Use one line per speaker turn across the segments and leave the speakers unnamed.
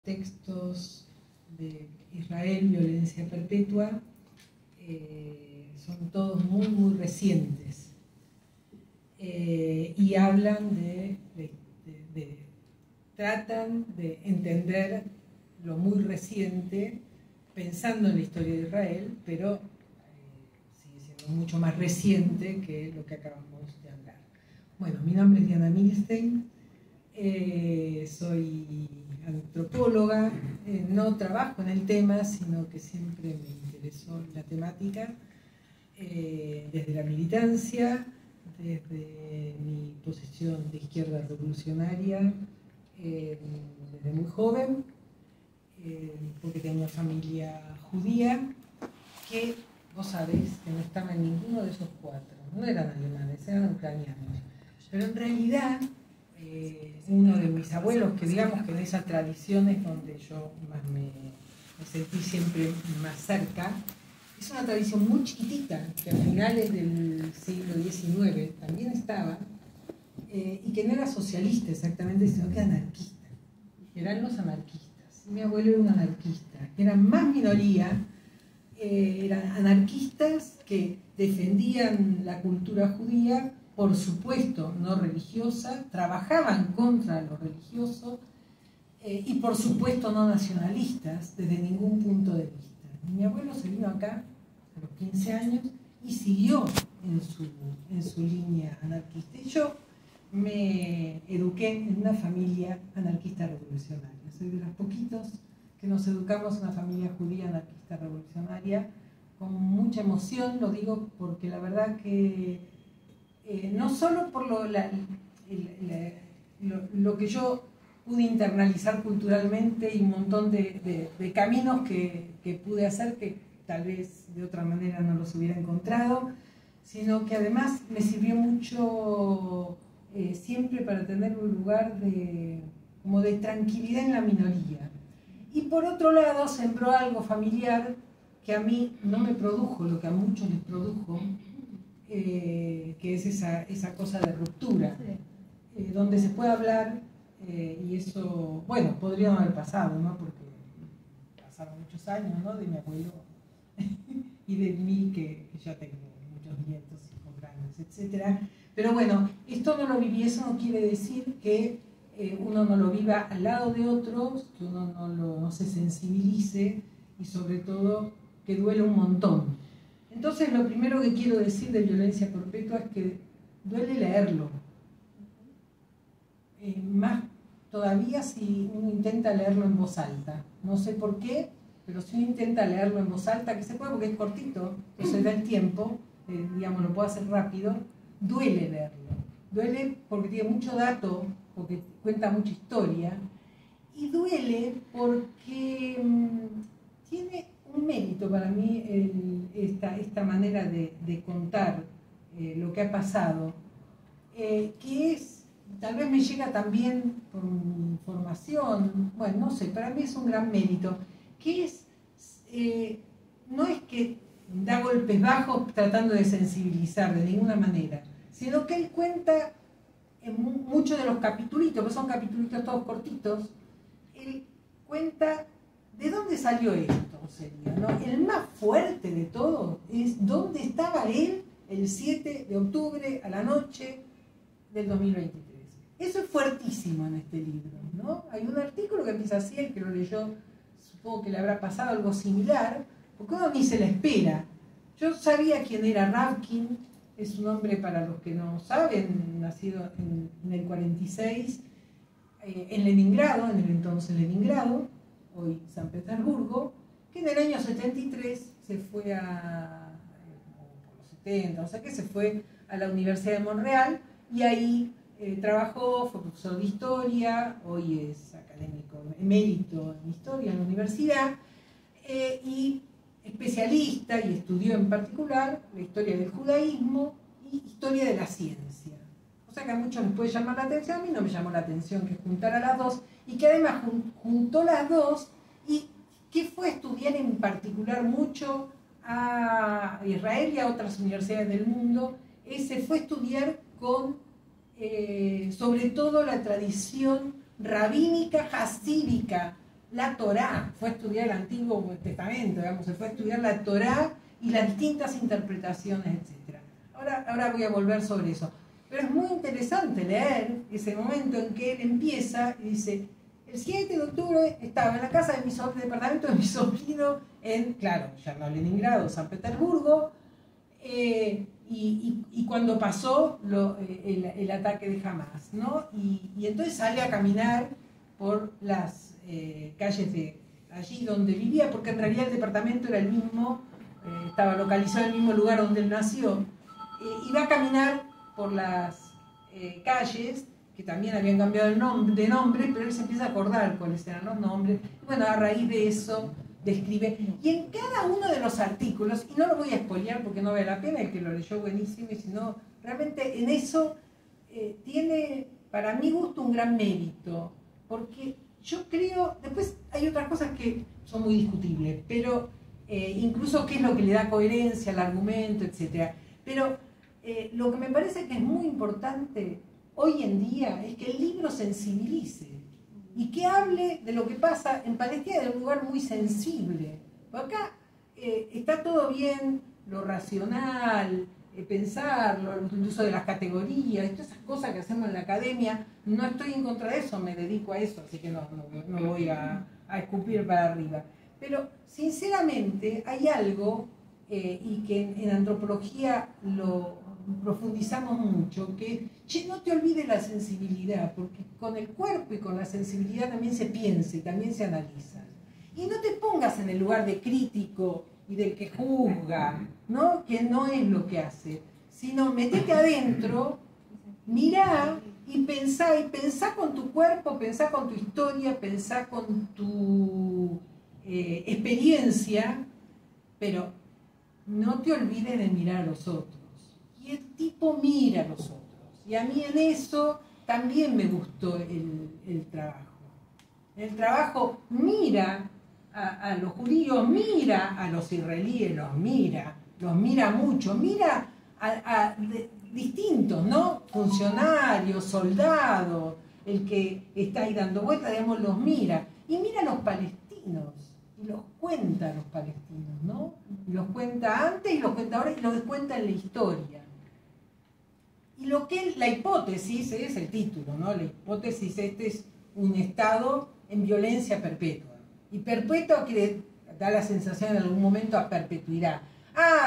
textos de Israel, Violencia Perpetua, son todos muy, muy recientes. Y hablan tratan de entender lo muy reciente, pensando en la historia de Israel, pero sigue siendo mucho más reciente que lo que acabamos de hablar. Bueno, mi nombre es Diana Milstein, soy antropóloga, no trabajo en el tema, sino que siempre me interesó la temática, desde la militancia, desde mi posición de izquierda revolucionaria, desde muy joven, porque tengo una familia judía que, vos sabés, que no estaba en ninguno de esos cuatro, no eran alemanes, eran ucranianos. Pero en realidad, uno de mis abuelos, que digamos que en esa tradición es donde yo más me sentí siempre más cerca, es una tradición muy chiquitita, que a finales del siglo XIX también estaba, y que no era socialista exactamente, sino que anarquista. Eran los anarquistas. Mi abuelo era un anarquista, eran más minoría, eran anarquistas que defendían la cultura judía, por supuesto no religiosa, trabajaban contra lo religioso, y por supuesto no nacionalistas desde ningún punto de vista. Mi abuelo se vino acá a los 15 años y siguió en su línea anarquista. Y yo me eduqué en una familia anarquista revolucionaria. Soy de los poquitos que nos educamos en una familia judía anarquista revolucionaria con mucha emoción. Lo digo porque la verdad que no solo por lo que yo pude internalizar culturalmente y un montón de caminos que pude hacer que tal vez de otra manera no los hubiera encontrado, sino que además me sirvió mucho siempre para tener un lugar como de tranquilidad en la minoría. Y por otro lado sembró algo familiar que a mí no me produjo lo que a muchos les produjo, que es esa cosa de ruptura, donde se puede hablar, y eso, bueno, podría no haber pasado, ¿no? Porque pasaron muchos años, ¿no? De mi abuelo y de mí, que ya tengo muchos nietos, hijos grandes, etc. Pero bueno, esto no lo viví, eso no quiere decir que uno no lo viva al lado de otros, que uno no se sensibilice y sobre todo que duele un montón. Entonces lo primero que quiero decir de Violencia Perpetua es que duele leerlo. Más todavía si uno intenta leerlo en voz alta. No sé por qué, pero si uno intenta leerlo en voz alta, que se puede porque es cortito, entonces da el tiempo, digamos, lo puedo hacer rápido, duele leerlo. Duele porque tiene mucho dato, porque cuenta mucha historia, y duele porque tiene un mérito para mí esta manera de contar lo que ha pasado, que es, tal vez me llega también por mi formación, bueno, no sé, para mí es un gran mérito, que es, no es que da golpes bajos tratando de sensibilizar de ninguna manera, sino que él cuenta en muchos de los capitulitos, que son capitulitos todos cortitos, él cuenta de dónde salió esto, sería, ¿no? El más fuerte de todo es dónde estaba él el 7 de octubre a la noche del 2023. Eso es fuertísimo en este libro, ¿no? Hay un artículo que empieza así, el que lo leyó, supongo que le habrá pasado algo similar, porque uno ni se la espera. Yo sabía quién era Rabkin, es un hombre, para los que no saben, nacido en el 46, en Leningrado, en el entonces Leningrado, hoy San Petersburgo, que en el año 73 se fue por los 70, o sea que se fue a la Universidad de Montreal y ahí trabajó, fue profesor de historia, hoy es académico emérito en historia en la universidad, y especialista y estudió en particular la historia del judaísmo y historia de la ciencia. O sea que a muchos les puede llamar la atención, a mí no me llamó la atención que juntara las dos, y que además juntó las dos y que fue a estudiar en particular mucho a Israel y a otras universidades del mundo. Se fue a estudiar con, sobre todo, la tradición rabínica hasídica la Torá, fue a estudiar el Antiguo Testamento, digamos, se fue a estudiar la Torá y las distintas interpretaciones, etc. Ahora voy a volver sobre eso. Pero es muy interesante leer ese momento en que él empieza y dice, el 7 de octubre estaba en la casa de mi departamento de mi sobrino en, claro, ya no Leningrado, San Petersburgo, y cuando pasó el ataque de Hamas, ¿no? Y entonces sale a caminar por las calles de allí donde vivía, porque en realidad el departamento era el mismo, estaba localizado en el mismo lugar donde él nació, y va a caminar por las calles que también habían cambiado de nombre, pero él se empieza a acordar cuáles eran los nombres. Y bueno, a raíz de eso describe. Y en cada uno de los artículos, y no lo voy a spoilear porque no vale la pena, el que lo leyó buenísimo, y si no, realmente en eso tiene, para mi gusto, un gran mérito. Porque yo creo, después hay otras cosas que son muy discutibles, pero incluso qué es lo que le da coherencia al argumento, etc. Pero lo que me parece que es muy importante hoy en día es que el libro sensibilice y que hable de lo que pasa en Palestina de un lugar muy sensible. Porque acá está todo bien, lo racional, pensarlo, el uso de las categorías, todas esas cosas que hacemos en la academia. No estoy en contra de eso, me dedico a eso, así que no voy a escupir para arriba. Pero sinceramente hay algo, y que en antropología lo profundizamos mucho, que no te olvides la sensibilidad, porque con el cuerpo y con la sensibilidad también se piensa y también se analiza. Y no te pongas en el lugar de crítico y del que juzga, ¿no? Que no es lo que hace, sino metete adentro, mirá y pensá con tu cuerpo, pensá con tu historia, pensá con tu experiencia, pero no te olvides de mirar a los otros. Y el tipo mira a los otros. Y a mí en eso también me gustó el trabajo. El trabajo mira a los judíos, mira a los israelíes, los mira mucho, mira a distintos, ¿no? Funcionarios, soldados, el que está ahí dando vueltas, digamos, los mira. Y mira a los palestinos, y los cuenta a los palestinos, ¿no? Y los cuenta antes, y los cuenta ahora, y los cuenta en la historia. Y lo que la hipótesis es el título, ¿no? La hipótesis, este es un estado en violencia perpetua. Y perpetua quiere dar la sensación en algún momento a perpetuidad.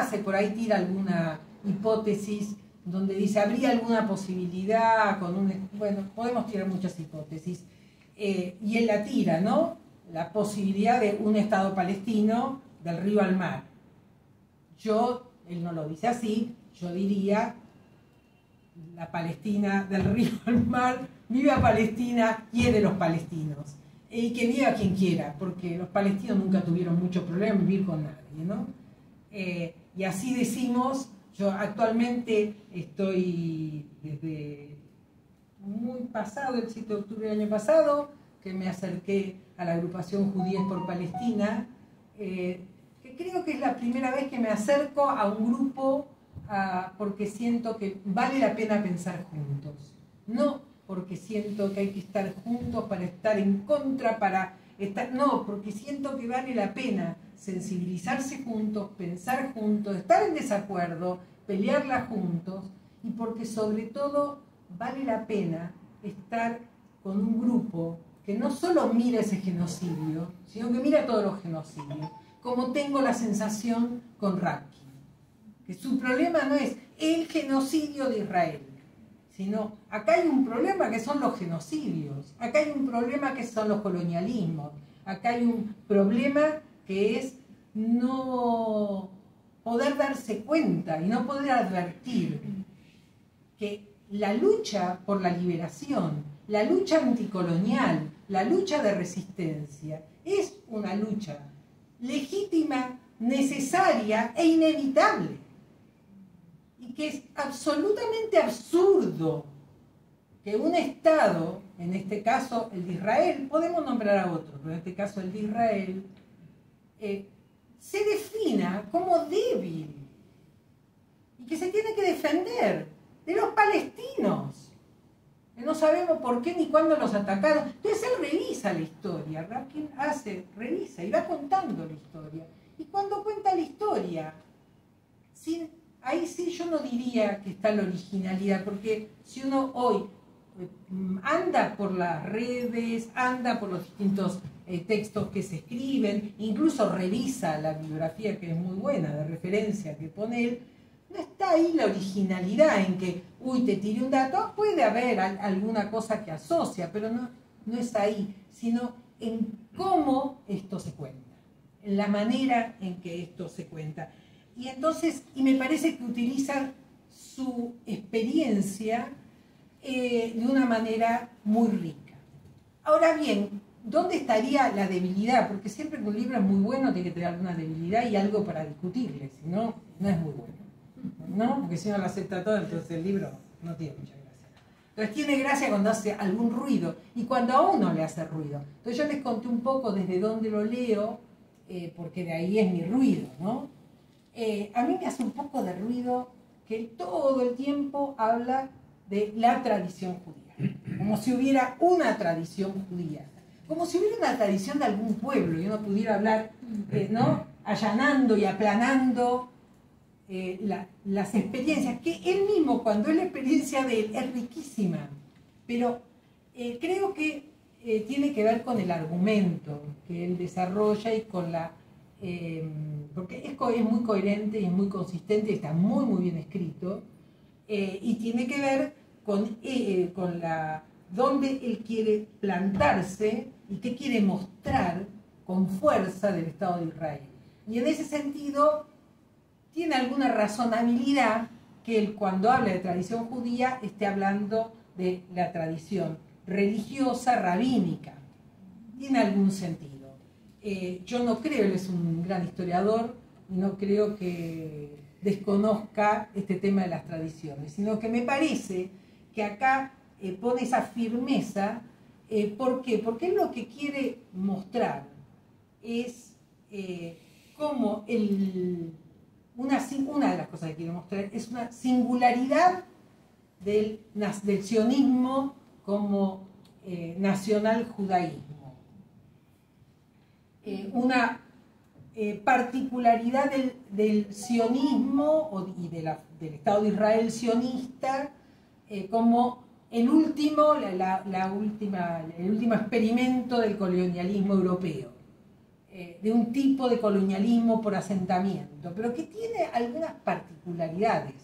Se por ahí tira alguna hipótesis donde dice, habría alguna posibilidad con un... Bueno, podemos tirar muchas hipótesis. Y él la tira, ¿no? La posibilidad de un estado palestino del río al mar. Él no lo dice así, yo diría... La Palestina del río al mar, viva Palestina y es de los palestinos. Y que viva quien quiera, porque los palestinos nunca tuvieron mucho problema en vivir con nadie, ¿no? Y así decimos, yo actualmente estoy desde muy pasado, el 7 de octubre del año pasado, que me acerqué a la agrupación Judíes por Palestina, que creo que es la primera vez que me acerco a un grupo porque siento que vale la pena pensar juntos. No porque siento que hay que estar juntos para estar en contra, no, porque siento que vale la pena sensibilizarse juntos, pensar juntos, estar en desacuerdo, pelearla juntos, y porque sobre todo vale la pena estar con un grupo que no solo mira ese genocidio, sino que mira todos los genocidios, como tengo la sensación con Rapkin. Que su problema no es el genocidio de Israel, sino acá hay un problema que son los genocidios, acá hay un problema que son los colonialismos, acá hay un problema que es no poder darse cuenta y no poder advertir que la lucha por la liberación, la lucha anticolonial, la lucha de resistencia, es una lucha legítima, necesaria e inevitable. Y que es absolutamente absurdo que un Estado, en este caso el de Israel, podemos nombrar a otro, pero en este caso el de Israel, se defina como débil y que se tiene que defender de los palestinos. no sabemos por qué ni cuándo los atacaron. Entonces él revisa la historia, Rapkin revisa y va contando la historia. Y cuando cuenta la historia, ahí sí yo no diría que está la originalidad, porque si uno hoy anda por las redes, anda por los distintos textos que se escriben, incluso revisa la bibliografía que es muy buena, de referencia que pone él, no está ahí la originalidad en que, uy, te tiré un dato, puede haber alguna cosa que asocia, pero no es ahí, sino en cómo esto se cuenta, en la manera en que esto se cuenta. Y entonces, me parece que utilizan su experiencia de una manera muy rica. Ahora bien, ¿dónde estaría la debilidad? Porque siempre que un libro es muy bueno tiene que tener alguna debilidad y algo para discutirle, si no, no es muy bueno. ¿No? Porque si no lo acepta todo, entonces el libro no tiene mucha gracia. Entonces tiene gracia cuando hace algún ruido y cuando a uno le hace ruido. Entonces yo les conté un poco desde dónde lo leo, porque de ahí es mi ruido, ¿no? A mí me hace un poco de ruido que todo el tiempo habla de la tradición judía, como si hubiera una tradición judía, como si hubiera una tradición de algún pueblo y uno pudiera hablar, ¿no? Allanando y aplanando las experiencias, que él mismo, cuando es la experiencia de él, es riquísima, pero creo que tiene que ver con el argumento que él desarrolla y con la... porque es muy coherente y es muy consistente, está muy muy bien escrito, y tiene que ver con dónde él quiere plantarse y qué quiere mostrar con fuerza del Estado de Israel. Y en ese sentido tiene alguna razonabilidad que él, cuando habla de tradición judía, esté hablando de la tradición religiosa rabínica. Tiene algún sentido. Yo no creo, él es un gran historiador, y no creo que desconozca este tema de las tradiciones, sino que me parece que acá pone esa firmeza. ¿Por qué? Porque él lo que quiere mostrar es cómo una de las cosas que quiere mostrar es una singularidad del sionismo como nacional judaísmo. Una particularidad del sionismo y del Estado de Israel sionista como el último experimento del colonialismo europeo, de un tipo de colonialismo por asentamiento, pero que tiene algunas particularidades.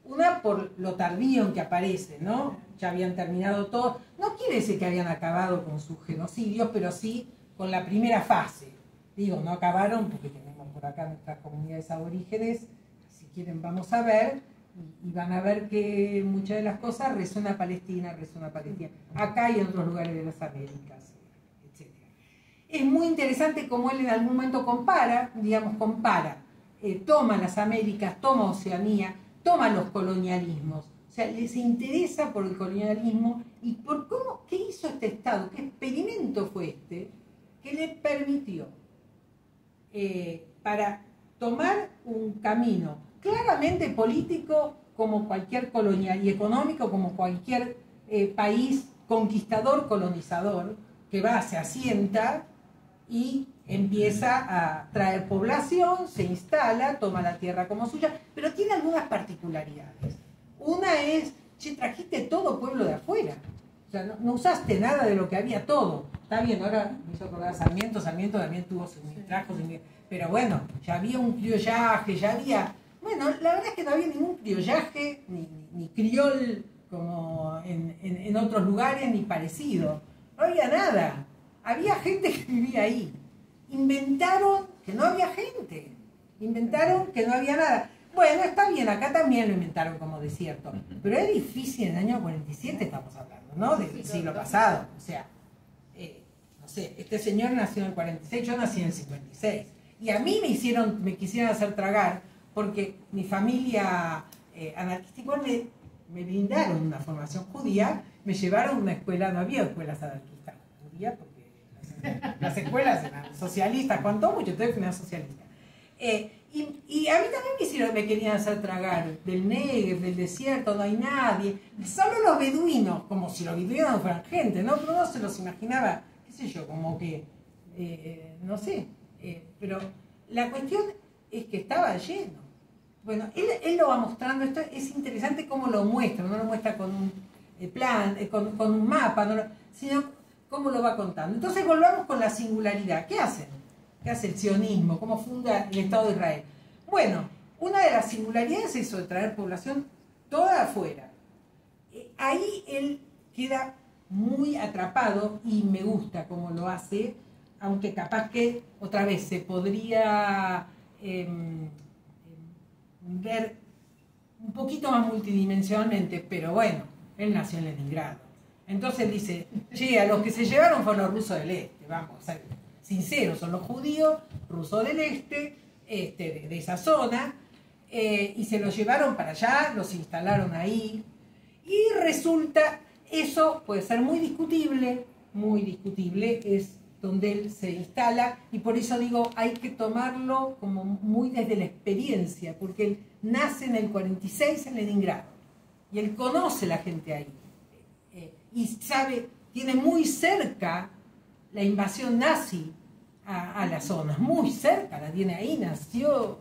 Una por lo tardío en que aparece, ¿no? Ya habían terminado todo. No quiere decir que habían acabado con sus genocidios, pero sí con la primera fase. Digo, no acabaron porque tenemos por acá nuestras comunidades aborígenes. Si quieren vamos a ver, y van a ver que muchas de las cosas resuena Palestina. Acá y en otros lugares de las Américas, etc. Es muy interesante cómo él en algún momento compara, toma las Américas, toma Oceanía, toma los colonialismos. O sea, les interesa por el colonialismo y por qué hizo este Estado, qué experimento fue este, que le permitió para tomar un camino claramente político como cualquier colonial y económico como cualquier país conquistador, colonizador, que va, se asienta y empieza a traer población, se instala, toma la tierra como suya, pero tiene algunas particularidades. Una es, trajiste todo pueblo de afuera, o sea, no usaste nada de lo que había todo. Está bien, ahora me hizo acordar Sarmiento también tuvo sus trajes, pero bueno, ya había un criollaje, bueno, la verdad es que no había ningún criollaje, ni criol como en otros lugares, ni parecido. No había nada. Había gente que vivía ahí. Inventaron que no había gente. Inventaron que no había nada. Bueno, está bien, acá también lo inventaron como desierto. Pero es difícil, en el año 47 estamos hablando, ¿no? Del siglo pasado. O sea, no sé, este señor nació en el 46, yo nací en el 56. Y a mí me quisieron hacer tragar, porque mi familia anarquista igual me brindaron una formación judía, me llevaron a una escuela, no había escuelas anarquistas judías, porque las escuelas eran socialistas, cuanto mucho, entonces fui una socialista. Y Y a mí también me querían hacer tragar del Negev, del desierto, no hay nadie. Solo los beduinos, como si los beduinos no fueran gente, ¿no? Pero uno se los imaginaba, qué sé yo, como que, no sé. Pero la cuestión es que estaba lleno. Bueno, él lo va mostrando, esto es interesante cómo lo muestra, no lo muestra con un plan, con un mapa, sino cómo lo va contando. Entonces volvamos con la singularidad. ¿Qué hacen? ¿Qué hace el sionismo? ¿Cómo funda el Estado de Israel? Bueno, una de las singularidades es eso de traer población toda de afuera. Ahí él queda muy atrapado y me gusta cómo lo hace, aunque capaz que otra vez se podría ver un poquito más multidimensionalmente, pero bueno, él nació en Leningrado. Entonces dice, che, a los que se llevaron fueron los rusos del este, vamos a ser sinceros, son los judíos rusos del este, de esa zona, y se los llevaron para allá, los instalaron ahí, y resulta, eso puede ser muy discutible, es donde él se instala, y por eso digo, hay que tomarlo como muy desde la experiencia, porque él nace en el 46 en Leningrado, y él conoce la gente ahí, y sabe, tiene muy cerca la invasión nazi a la zona, muy cerca, la tiene ahí, nació,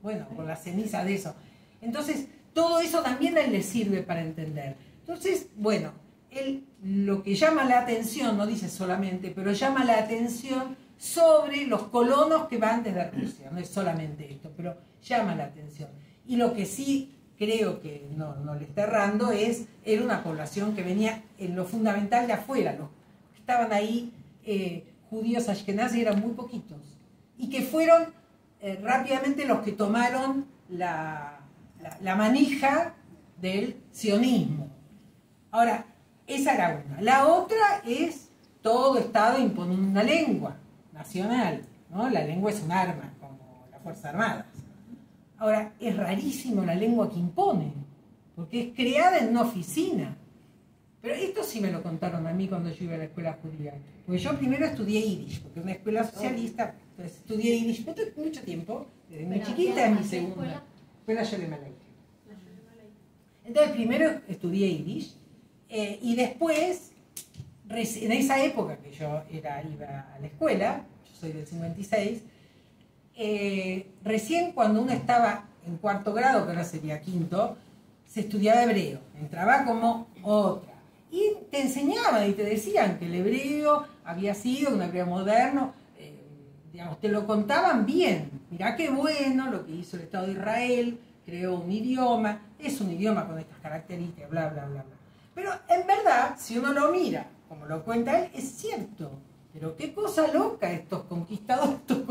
bueno, con la ceniza de eso. Entonces, todo eso también a él le sirve para entender. Entonces, bueno, él lo que llama la atención, no dice solamente, pero llama la atención sobre los colonos que van desde Rusia, no es solamente esto, pero llama la atención. Y lo que sí creo que no le está errando era una población que venía en lo fundamental de afuera, los que estaban ahí, judíos ashkenazí eran muy poquitos, y que fueron rápidamente los que tomaron la manija del sionismo. Ahora, esa era una. La otra es, todo Estado impone una lengua nacional, ¿no? La lengua es un arma, como las Fuerzas Armadas. Ahora, es rarísimo la lengua que imponen, porque es creada en una oficina. Pero esto sí me lo contaron a mí cuando yo iba a la escuela judía. Porque yo primero estudié Yiddish, porque es una escuela socialista, entonces estudié Yiddish mucho tiempo, desde muy chiquita, en mi segunda. Escuela Sholem Aleichem. Entonces primero estudié Yiddish, y después, en esa época que yo iba a la escuela, yo soy del 56, recién cuando uno estaba en cuarto grado, que ahora sería quinto, se estudiaba hebreo, entraba como otra. Y te enseñaban y te decían que el hebreo había sido un hebreo moderno, digamos, te lo contaban bien. Mirá qué bueno lo que hizo el Estado de Israel, creó un idioma, es un idioma con estas características, bla, bla, bla, bla. Pero en verdad, si uno lo mira, como lo cuenta él, es cierto. Pero qué cosa loca estos conquistadores, estos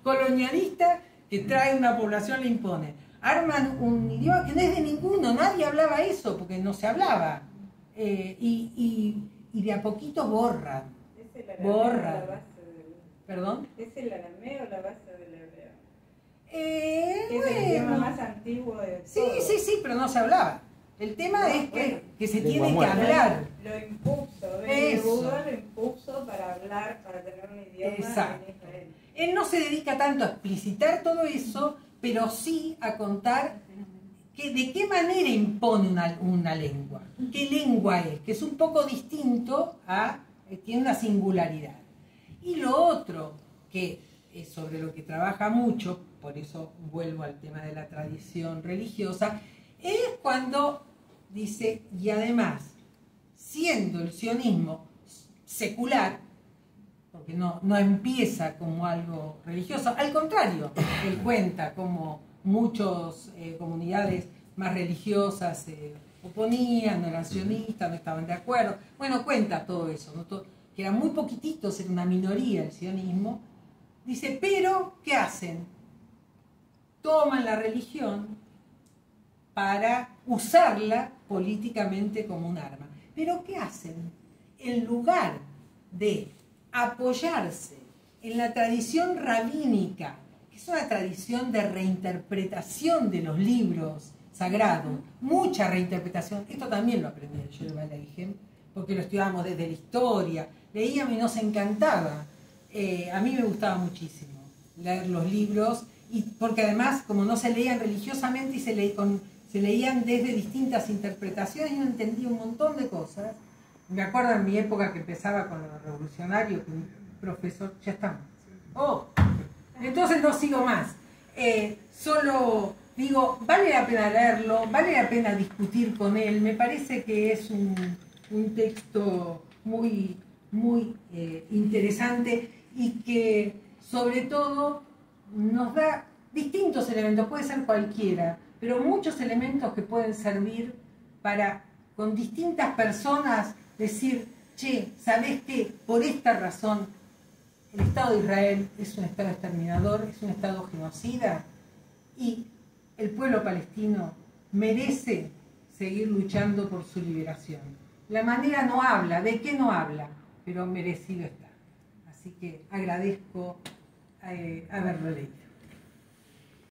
colonialistas que traen una población, le imponen. Arman un idioma que no es de ninguno, nadie hablaba eso, porque no se hablaba. Y de a poquito borran.
¿Es el arameo la base del...
¿Perdón?
¿Es el arameo la base del hebreo?
Es
el idioma más antiguo de
sí,
todos.
sí, pero no se hablaba. El tema es que se tiene que
muerta.
hablar.
Lo impuso, lo impuso para hablar, para tener un idioma en Israel.
Él no se dedica tanto a explicitar todo eso, pero sí a contar de qué manera impone una lengua. ¿Qué lengua es? Que es un poco distinto tiene una singularidad. Y lo otro, que es sobre lo que trabaja mucho, por eso vuelvo al tema de la tradición religiosa, es cuando dice, y además, siendo el sionismo secular, porque no empieza como algo religioso, al contrario, él cuenta como muchas comunidades más religiosas se oponían, no eran sionistas, no estaban de acuerdo, bueno, cuenta todo eso, ¿no? Que eran muy poquititos, era una minoría el sionismo, dice, pero, ¿qué hacen? Toman la religión para usarla políticamente como un arma. ¿Pero qué hacen? En lugar de apoyarse en la tradición rabínica, que es una tradición de reinterpretación de los libros sagrados, mucha reinterpretación, esto también lo aprendí en Sholem Aleichem, porque lo estudiábamos desde la historia, leíamos y nos encantaba. A mí me gustaba muchísimo leer los libros y porque además, como no se leían religiosamente y se leían desde distintas interpretaciones, yo entendía un montón de cosas. Me acuerdo en mi época que empezaba con lo revolucionario, que un profesor, ya estamos. Oh, entonces no sigo más. Solo digo, vale la pena leerlo, vale la pena discutir con él. Me parece que es un texto muy, muy interesante y que sobre todo nos da distintos elementos, puede ser cualquiera, pero muchos elementos que pueden servir para, con distintas personas, decir, che, ¿sabés qué? Por esta razón, el Estado de Israel es un Estado exterminador, es un Estado genocida, y el pueblo palestino merece seguir luchando por su liberación. La manera no habla, ¿de qué no habla? Pero merecido está. Así que agradezco haberlo leído.